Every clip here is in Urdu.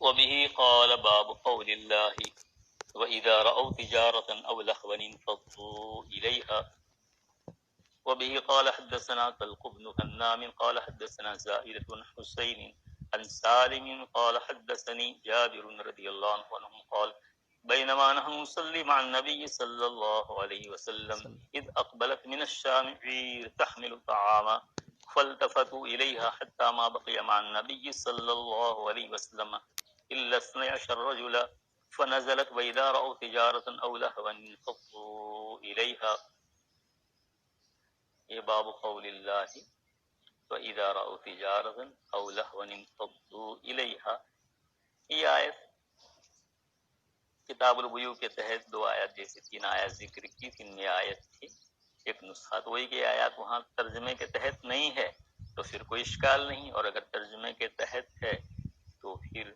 وبه قال باب قول الله وإذا رأوا تجارة أو لهوا انفضوا إليها. وبه قال حدثنا طلق بن همام قال حدثنا زائدة بن حسين عن سالم قال حدثني جابر رضي الله عنه قال بينما نحن نصلي مع النبي صلى الله عليه وسلم إذ أقبلت من الشام عير تحمل طعاما فالتفتوا إليها حتى ما بقي مع النبي صلى الله عليه وسلم إلا 12 رجلا فنزلت وإذا رأوا تجارة أو لهوا انفضوا إليها. یہ باب قول اللہ وَإِذَا رَأَوْا تِجَارَةً أَوْ لَهْوًا انفضوا إِلَيْهَا. یہ آیت کتاب البیوع کے تحت دو آیات جیسے تین آیات ذکر کی تھی، یہ آیت تھی ایک نسخہ، تو وہی کہ آیات وہاں ترجمے کے تحت نہیں ہے تو پھر کوئی اشکال نہیں، اور اگر ترجمے کے تحت ہے تو پھر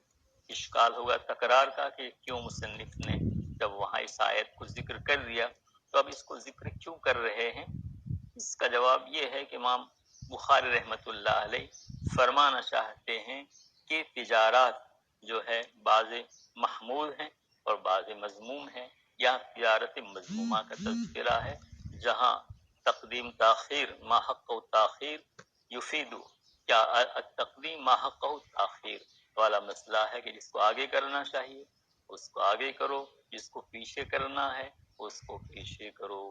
اشکال ہوگا تکرار کا کہ کیوں مصنف نے جب وہاں اس آیت کو ذکر کر دیا تو اب اس کو ذکر کیوں کر رہے ہیں. اس کا جواب یہ ہے کہ امام بخاری رحمۃ اللہ علیہ فرمانا چاہتے ہیں کہ تجارات جو ہے بعض محمود ہیں اور بعض مذموم ہیں. یہاں تجارت مذمومہ کا تذکرہ ہے جہاں تقدیم تاخیر ما حق و تاخیر یفید، کیا تقدیم ما حق و تاخیر والا مسئلہ ہے کہ جس کو آگے کرنا چاہیے اس کو آگے کرو، جس کو پیچھے کرنا ہے اس کو پیچھے کرو.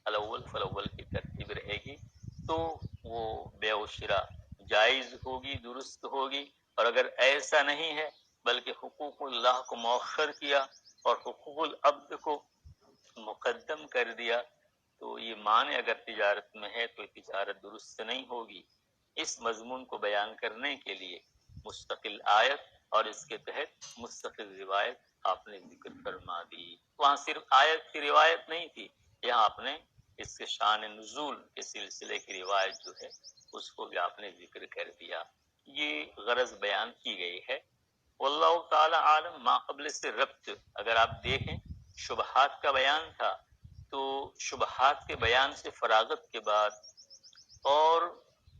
الاول فالاول کی ترتیب رہے گی تو وہ بیع و شراء جائز ہوگی، درست ہوگی. اور اگر ایسا نہیں ہے بلکہ حقوق اللہ کو مؤخر کیا اور حقوق العبد کو مقدم کر دیا تو یہ معنی اگر تجارت میں ہے تو یہ تجارت درست نہیں ہوگی. اس مضمون کو بیان کرنے کے لیے مستقل آیت اور اس کے تحت مستقل روایت آپ نے ذکر فرما دی. وہاں صرف آیت کی روایت نہیں تھی، یہاں آپ نے اس کے شان نزول کے سلسلے کی روایت جو ہے اس کو بھی آپ نے ذکر کر دیا. یہ غرض بیان کی گئی ہے. واللہ تعالی عالم. ما قبل سے ربط اگر آپ دیکھیں شبہات کا بیان تھا تو شبہات کے بیان سے فراغت کے بعد اور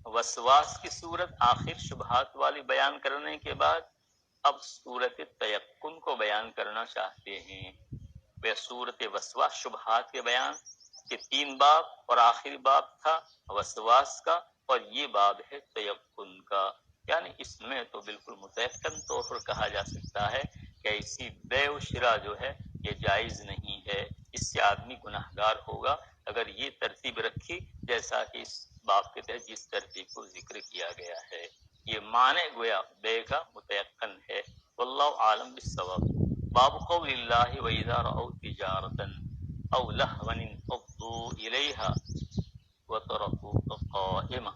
وسواس کی صورت آخر شبہات والی بیان کرنے کے بعد اب صورت تیقن کو بیان کرنا چاہتے ہیں. وہ صورت وسواس شبہات کے بیان کہ 3 باب اور آخری باب تھا وسواس کا اور یہ باب ہے تیقن کا. یعنی اس میں تو بالکل متیقن طور پر کہا جا سکتا ہے کہ ایسی بیع و شراء جو ہے یہ جائز نہیں ہے، اس سے آدمی گناہگار ہوگا اگر یہ ترتیب رکھی جیسا کہ اس باب کے تحت جس ترتیب کو ذکر کیا گیا ہے. یہ معنی گویا بیع کا متیقن ہے. واللہ عالم بالصواب. باب قول اللہ وَإِذَا رَأَوْا تِجَارَةً أَوْ لَهْوًا انفضوا إِلَيْهَا وَتَرَكُوكَ قَائِمًا.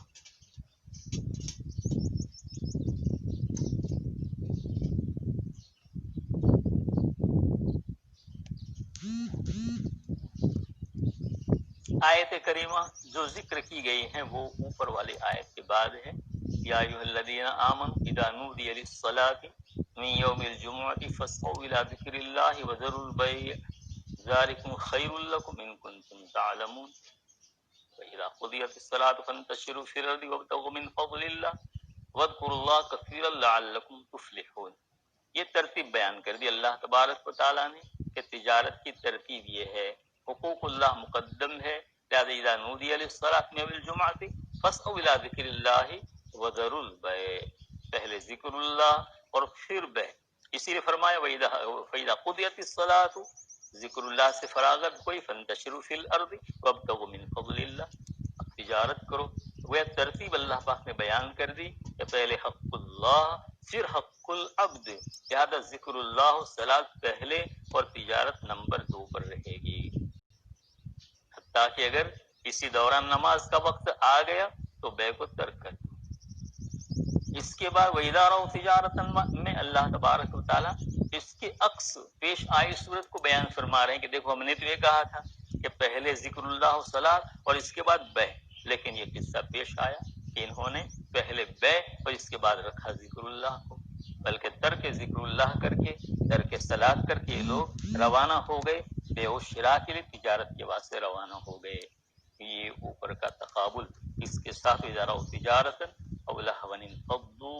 آیت کریمہ جو ذکر کی گئی ہیں وہ اوپر والی آیت کے بعد ہے. یا ایھا الذین آمنوا اذا نودی للصلاة من یوم الجمعة فاسعوا الى ذکر اللہ وذروا البیع ذلکم خیر لکم ان کنتم تعلمون. فاذا قضیت الصلاة فانتشروا فی الارض وابتغوا من فضل اللہ واذکروا اللہ کثیرا لعلکم تفلحون. یہ ترتیب بیان کر دی اللہ تبارک و تعالیٰ نے کہ تجارت کی ترتیب یہ ہے، حقوق اللہ مقدم ہے، لہذا اذا نودی للصلاة من یوم الجمعة فاسعوا الى ذکر اللہ وذروا البیع، پہلے ذکر اللہ اور پھر بیع. اسی لیے فرمایا فاذا قضیت الصلاة، ذکر اللہ سے فراغت ہوئی، فانتشروا فی الارض وابتغوا من فضل اللہ، اب تجارت کرو. وہ ترتیب اللہ پاک نے بیان کر دی کہ پہلے حق اللہ پھر حق العبد، لہذا ذکر اللہ صلاۃ پہلے اور تجارت نمبر 2 پر رہے گی. حتیٰ کہ اگر کسی دوران نماز کا وقت آ گیا تو بیع کو ترک کر. اس کے بعد وَإِذَا رَأَوْا تِجَارَةً میں اللہ تبارک و تعالیٰ اس کے عکس پیش آئی صورت کو بیان فرما رہے ہیں کہ دیکھو ہم نے تو یہ کہا تھا کہ پہلے ذکر اللہ و صلاۃ اور اس کے بعد بیع، لیکن یہ قصہ پیش آیا کہ انہوں نے پہلے بیع اور اس کے بعد رکھا ذکر اللہ کو، بلکہ ترک ذکر اللہ کر کے ترک صلاۃ کر کے لوگ روانہ ہو گئے بیع و شراء کے لیے، تجارت کے واسطے روانہ ہو گئے. یہ اوپر کا تقابل اس کے ساتھ اذا رأوا تجارۃ او لهوا انفضوا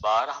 12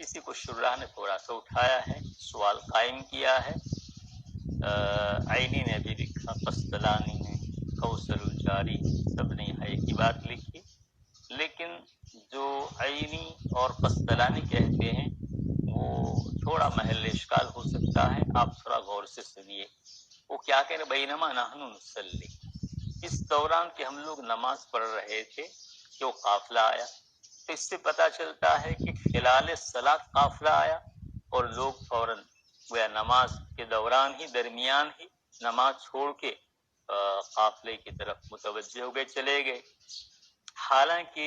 اسی کو شراح نے تھوڑا سا اٹھایا ہے، سوال قائم کیا ہے۔ عینی نے بھی لکھا، قسطلانی نے، کوثر الجاری، سب نے یہاں ایک ہی بات لکھی، لیکن جو عینی اور قسطلانی کہتے ہیں وہ تھوڑا محل اشکال ہو سکتا ہے، آپ تھوڑا غور سے سنیے۔ وہ کیا کہہ رہے، بینما نحن نصلی، اس دوران کہ ہم لوگ نماز پڑھ رہے تھے کہ وہ قافلہ آیا، تو اس سے پتہ چلتا ہے کہ خلال صلاۃ قافلہ آیا اور لوگ فوراً گویا نماز کے دوران ہی، درمیان ہی نماز چھوڑ کے قافلے کی طرف متوجہ ہو گئے، چلے گئے۔ حالانکہ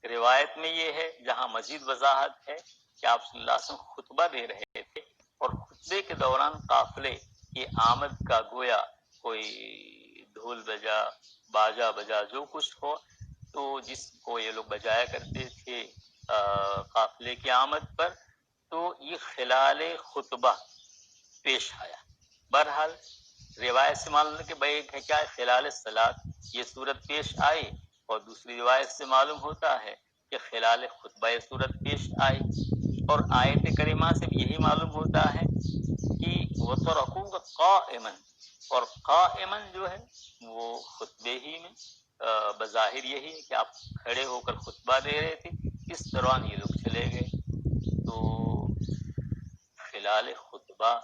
روایت میں یہ ہے، جہاں مزید وضاحت ہے کہ آپ صلی اللہ علیہ وسلم خطبہ دے رہے تھے اور خطبے کے دوران قافلے کی آمد کا گویا کوئی ڈھول بجا، باجا بجا، جو کچھ ہو تو جس کو یہ لوگ بجایا کرتے تھے قافلے کی آمد پر، تو یہ خلال خطبہ پیش آیا۔ بہرحال روایت سے معلوم ہے کہ بھائی کیا ہے، خلال صلاۃ یہ صورت پیش آئی، اور دوسری روایت سے معلوم ہوتا ہے کہ خلال خطبہ یہ صورت پیش آئی، اور آیت کریمہ سے بھی یہی معلوم ہوتا ہے کہ وَتَرَكُوكَ قَائِمًا، اور قائمًا جو ہے وہ خطبے ہی میں بظاہر یہی ہے کہ آپ کھڑے ہو کر خطبہ دے رہے تھے، اس دوران یہ لوگ چلے گئے، تو خلال خطبہ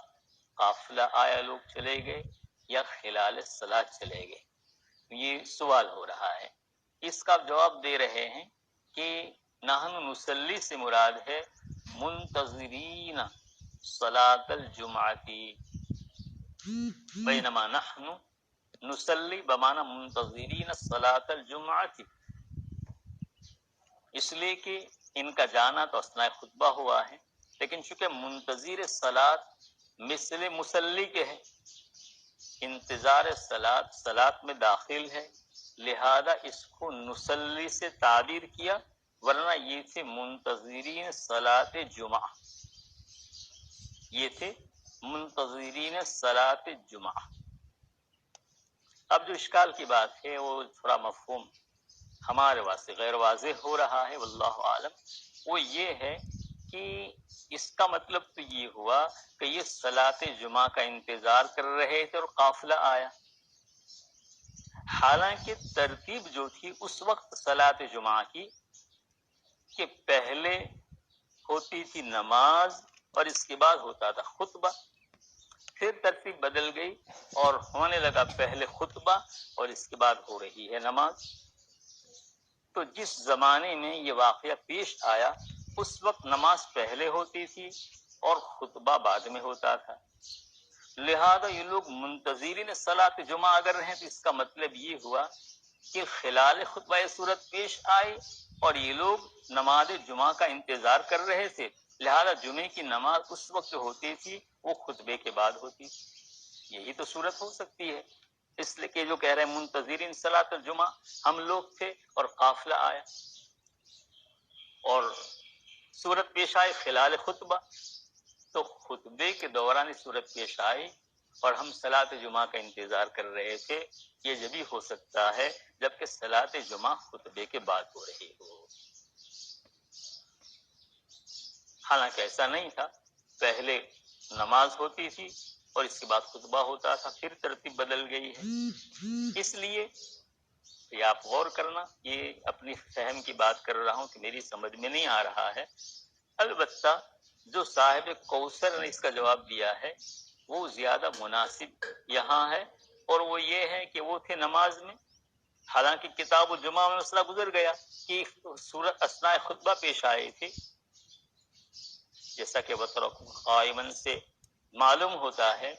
قافلہ آیا لوگ چلے گئے یا خلال صلاۃ چلے گئے، یہ سوال ہو رہا ہے۔ اس کا جواب دے رہے ہیں کہ نحن نصلی سے مراد ہے منتظرین صلاۃ الجمعتی، بینما نحن نصلی بمعنی منتظرین صلاۃ الجمعتی، اس لیے کہ ان کا جانا تو اثناء خطبہ ہوا ہے، لیکن چونکہ منتظر صلاۃ مثل مصلی کے ہے، انتظار صلاۃ صلاۃ میں داخل ہے، لہذا اس کو نصلی سے تعبیر کیا، ورنہ یہ تھے منتظرین صلاۃ جمعہ، یہ تھے منتظرین صلاۃ جمعہ۔ اب جو اشکال کی بات ہے وہ تھوڑا مفہوم ہمارے واسطے غیر واضح ہو رہا ہے، واللہ عالم، وہ یہ ہے کہ اس کا مطلب تو یہ ہوا کہ یہ صلاۃ جمعہ کا انتظار کر رہے تھے اور قافلہ آیا، حالانکہ ترتیب جو تھی اس وقت صلاۃ جمعہ کی کہ پہلے ہوتی تھی نماز اور اس کے بعد ہوتا تھا خطبہ، پھر ترتیب بدل گئی اور ہونے لگا پہلے خطبہ اور اس کے بعد ہو رہی ہے نماز۔ تو جس زمانے میں یہ واقعہ پیش آیا اس وقت نماز پہلے ہوتی تھی اور خطبہ بعد میں ہوتا تھا، لہذا یہ لوگ منتظرین صلاۃ جمعہ اگر رہیں تو اس کا مطلب یہ ہوا کہ خلال خطبہ یہ صورت پیش آئی اور یہ لوگ نماز جمعہ کا انتظار کر رہے تھے، لہذا جمعے کی نماز اس وقت جو ہوتی تھی وہ خطبے کے بعد ہوتی تھی، یہی تو صورت ہو سکتی ہے۔ اس لیے کہ جو کہہ رہے ہیں منتظرین صلاۃ الجمعہ، ہم لوگ تھے اور قافلہ آیا اور صورت پیش آئی خلال خطبہ، تو خطبے کے دوران صورت پیش آئی اور ہم صلاۃ جمعہ کا انتظار کر رہے تھے، یہ جبھی ہو سکتا ہے جبکہ صلاۃ جمعہ خطبے کے بعد ہو رہی ہو، حالانکہ ایسا نہیں تھا، پہلے نماز ہوتی تھی اور اس کے بعد خطبہ ہوتا تھا، پھر ترتیب بدل گئی ہے۔ اس لیے یہ آپ غور کرنا، یہ اپنی فہم کی بات کر رہا ہوں کہ میری سمجھ میں نہیں آ رہا ہے، البتہ جو صاحب کوثر نے اس کا جواب دیا ہے وہ زیادہ مناسب یہاں ہے، اور وہ یہ ہے کہ وہ تھے نماز میں، حالانکہ کتاب الجمعہ میں مسئلہ گزر گیا کہ سورت اثناء خطبہ پیش آئی تھی، جیسا کہ وَتَرَكُوكَ قَائِمًا سے معلوم ہوتا ہے،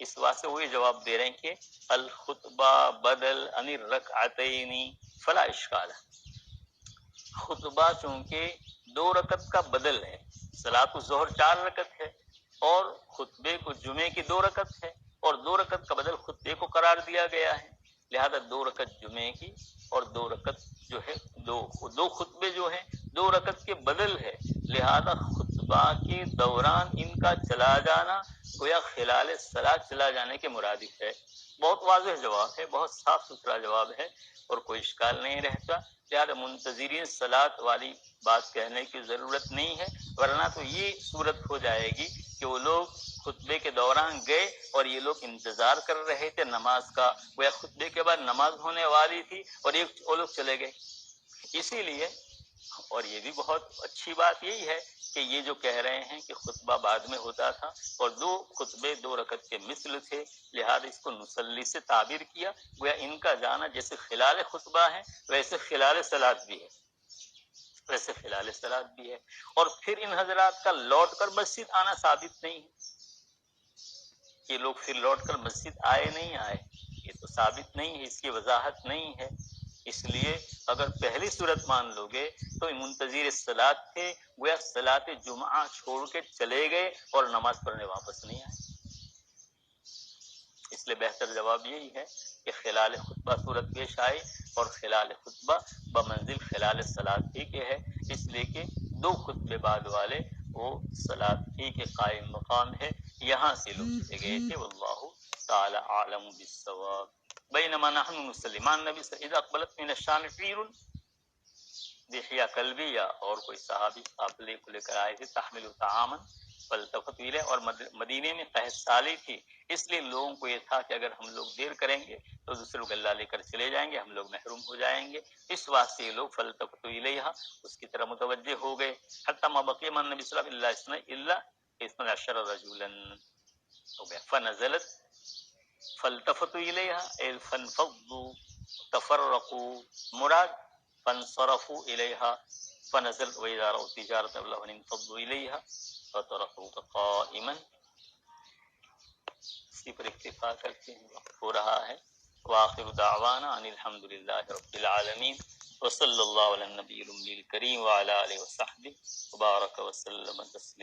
اس واسطے وہ یہ جواب دے رہے ہیں کہ الخطبہ بدل عن الرکعتین فلا اشکال، خطبہ چونکہ 2 رکعت کا بدل ہے، صلاۃ الظہر 4 رکعت ہے اور خطبے کو جمعے کی 2 رکعت ہے، اور 2 رکعت کا بدل خطبے کو قرار دیا گیا ہے، لہذا 2 رکعت جمعے کی اور 2 رکعت جو ہے دو خطبے جو ہیں 2 رکعت کے بدل ہے، لہذا خطبہ کے دوران ان کا چلا جانا گویا خلال صلاۃ چلا جانے کے مرادف ہے، بہت واضح جواب ہے، بہت صاف ستھرا جواب ہے اور کوئی اشکال نہیں رہتا، لہٰذا منتظرین صلاۃ والی بات کہنے کی ضرورت نہیں ہے، ورنہ تو یہ صورت ہو جائے گی کہ وہ لوگ خطبے کے دوران گئے اور یہ لوگ انتظار کر رہے تھے نماز کا، وہ خطبے کے بعد نماز ہونے والی تھی اور وہ لوگ چلے گئے۔ اسی لیے، اور یہ بھی بہت اچھی بات یہی ہے کہ یہ جو کہہ رہے ہیں کہ خطبہ بعد میں ہوتا تھا اور دو خطبے 2 رکعت کے مثل تھے، لہذا اس کو نصلی سے تعبیر کیا، گویا ان کا جانا جیسے خلال خطبہ ہے ویسے خلال صلاۃ بھی ہے، ویسے خلال صلاۃ بھی ہے، اور پھر ان حضرات کا لوٹ کر مسجد آنا ثابت نہیں ہے، یہ لوگ پھر لوٹ کر مسجد آئے نہیں آئے، یہ تو ثابت نہیں ہے، اس کی وضاحت نہیں ہے۔ اس لیے اگر پہلی صورت مان لو گے تو منتظر صلاۃ تھے، گویا صلاۃ جمعہ چھوڑ کے چلے گئے اور نماز پڑھنے واپس نہیں آئے۔ اس لیے بہتر جواب یہی ہے کہ خلال خطبہ صورت پیش آئی اور خلال خطبہ بمنزل خلال صلاۃ ہی کے ہے، اس لیے کہ 2 خطبے بعد والے وہ صلاۃ ہی کے قائم مقام ہے، یہاں سے لوگ چلے گئے تھے، واللہ تعالی اعلم بالصواب۔ بینما نحن مسلمان نبی صلی اللہ علیہ اقبلت من الشام فیر دحیہ کلبی، یا اور کوئی صحابی قافلے کو لے کر آئے تھے، تحمل طعاما فالتفت الیہ، اور مدینے میں قحط سالی تھی، اس لیے لوگوں کو یہ تھا کہ اگر ہم لوگ دیر کریں گے تو دوسرے لوگ اللہ لے کر چلے جائیں گے، ہم لوگ محروم ہو جائیں گے، اس واسطے یہ لوگ فالتفت الیہ اس کی طرح متوجہ ہو گئے، حتی ما بقی من نبی صلی اللہ علیہ وسلم الا 12 رجلا ہو گیا، فنزلت فالتفتوا الیہا اے فانفضوا تفرقوا، مراد فانصرفوا الیہا، فنزلت واذا رأوا تجارۃ لهوا انفضوا الیہا فتركوك قائما۔ اسی پر اکتفا کرتے ہیں، وقت ہو رہا ہے، وآخر دعوانا ان الحمد للہ رب العالمین، وصلی اللہ علی النبی الامی الکریم وعلی آلہ وصحبہ وبارک وسلم تسلیما۔